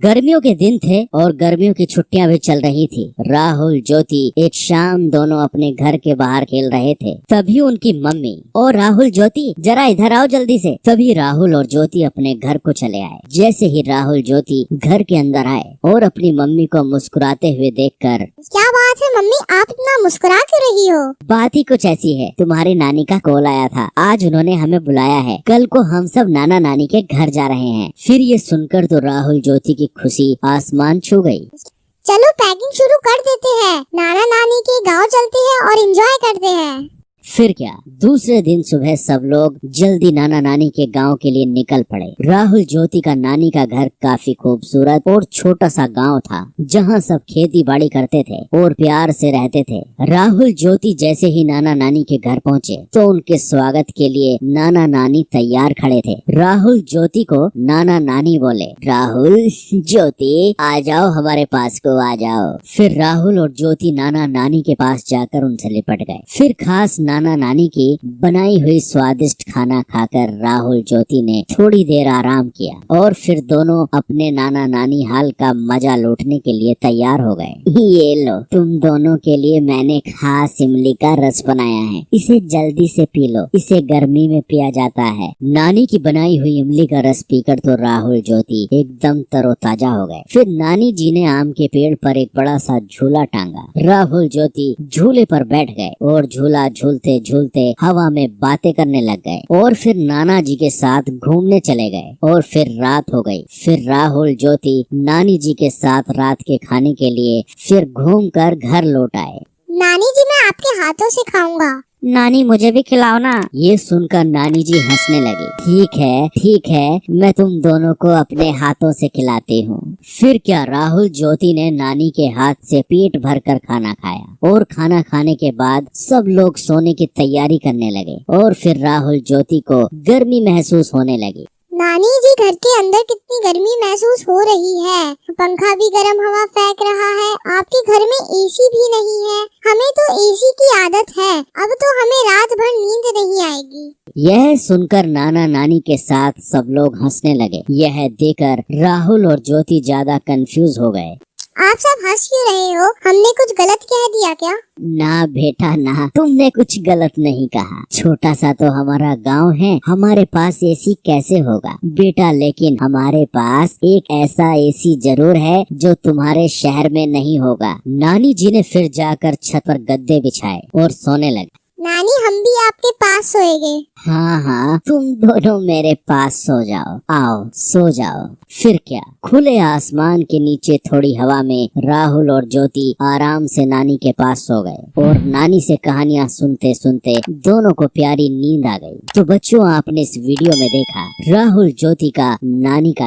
गर्मियों के दिन थे और गर्मियों की छुट्टियां भी चल रही थी। राहुल, ज्योति एक शाम दोनों अपने घर के बाहर खेल रहे थे। तभी उनकी मम्मी, और राहुल, ज्योति जरा इधर आओ जल्दी से। तभी राहुल और ज्योति अपने घर को चले आए। जैसे ही राहुल ज्योति घर के अंदर आए और अपनी मम्मी को मुस्कुराते हुए देखकर, क्या बात है मम्मी, आप इतना मुस्कुरा क्यों रही हो? बात ही कुछ ऐसी है, तुम्हारी नानी का कॉल आया था। आज उन्होंने हमें बुलाया है। कल को हम सब नाना नानी के घर जा रहे हैं। फिर ये सुनकर तो राहुल ज्योति की खुशी आसमान छू गई। चलो पैकिंग शुरू कर देते हैं, नाना नानी के गांव चलते हैं और एंजॉय करते हैं। फिर क्या, दूसरे दिन सुबह सब लोग जल्दी नाना नानी के गांव के लिए निकल पड़े। राहुल ज्योति का नानी का घर काफी खूबसूरत और छोटा सा गांव था, जहां सब खेती बाड़ी करते थे और प्यार से रहते थे। राहुल ज्योति जैसे ही नाना नानी के घर पहुंचे तो उनके स्वागत के लिए नाना नानी तैयार खड़े थे। राहुल ज्योति को नाना नानी बोले, राहुल, ज्योति आ जाओ, हमारे पास को आ जाओ। फिर राहुल और ज्योति नाना नानी के पास जाकर उनसे लिपट गए। फिर खास नाना नानी की बनाई हुई स्वादिष्ट खाना खाकर राहुल ज्योति ने थोड़ी देर आराम किया और फिर दोनों अपने नाना नानी हाल का मजा लूटने के लिए तैयार हो गए। ये लो, तुम दोनों के लिए मैंने खास इमली का रस बनाया है, इसे जल्दी से पी लो, इसे गर्मी में पिया जाता है। नानी की बनाई हुई इमली का रस पीकर तो राहुल ज्योति एकदम तरोताजा हो गए। फिर नानी जी ने आम के पेड़ पर एक बड़ा सा झूला टांगा। राहुल ज्योति झूले पर बैठ गए और झूला झूलते झूलते हवा में बातें करने लग गए और फिर नाना जी के साथ घूमने चले गए और फिर रात हो गई। फिर राहुल ज्योति नानी जी के साथ रात के खाने के लिए फिर घूमकर घर लौट आए। नानी जी, मैं आपके हाथों से खाऊंगा। नानी, मुझे भी खिलाओ ना। ये सुनकर नानी जी हंसने लगी। ठीक है, मैं तुम दोनों को अपने हाथों से खिलाती हूँ। फिर क्या, राहुल ज्योति ने नानी के हाथ से पेट भरकर खाना खाया और खाना खाने के बाद सब लोग सोने की तैयारी करने लगे और फिर राहुल ज्योति को गर्मी महसूस होने लगी। नानी जी, घर के अंदर कितनी गर्मी महसूस हो रही है, पंखा भी गर्म हवा फेंक रहा है। आपके घर में एसी भी नहीं है। हमें तो एसी की आदत है, अब तो हमें रात भर नींद नहीं आएगी। यह सुनकर नाना नानी के साथ सब लोग हंसने लगे। यह देखकर राहुल और ज्योति ज्यादा कंफ्यूज हो गए। आप सब हंस क्यों रहे हो? हमने कुछ गलत कह दिया क्या? ना बेटा ना, तुमने कुछ गलत नहीं कहा। छोटा सा तो हमारा गांव है, हमारे पास एसी कैसे होगा बेटा, लेकिन हमारे पास एक ऐसा एसी जरूर है जो तुम्हारे शहर में नहीं होगा। नानी जी ने फिर जाकर छत पर गद्दे बिछाए और सोने लगे। नानी, हम भी आपके पास सोएंगे। हाँ, तुम दोनों मेरे पास सो जाओ, आओ सो जाओ। फिर क्या, खुले आसमान के नीचे थोड़ी हवा में राहुल और ज्योति आराम से नानी के पास सो गए और नानी से कहानियाँ सुनते सुनते दोनों को प्यारी नींद आ गई। तो बच्चों, आपने इस वीडियो में देखा राहुल ज्योति का नानी का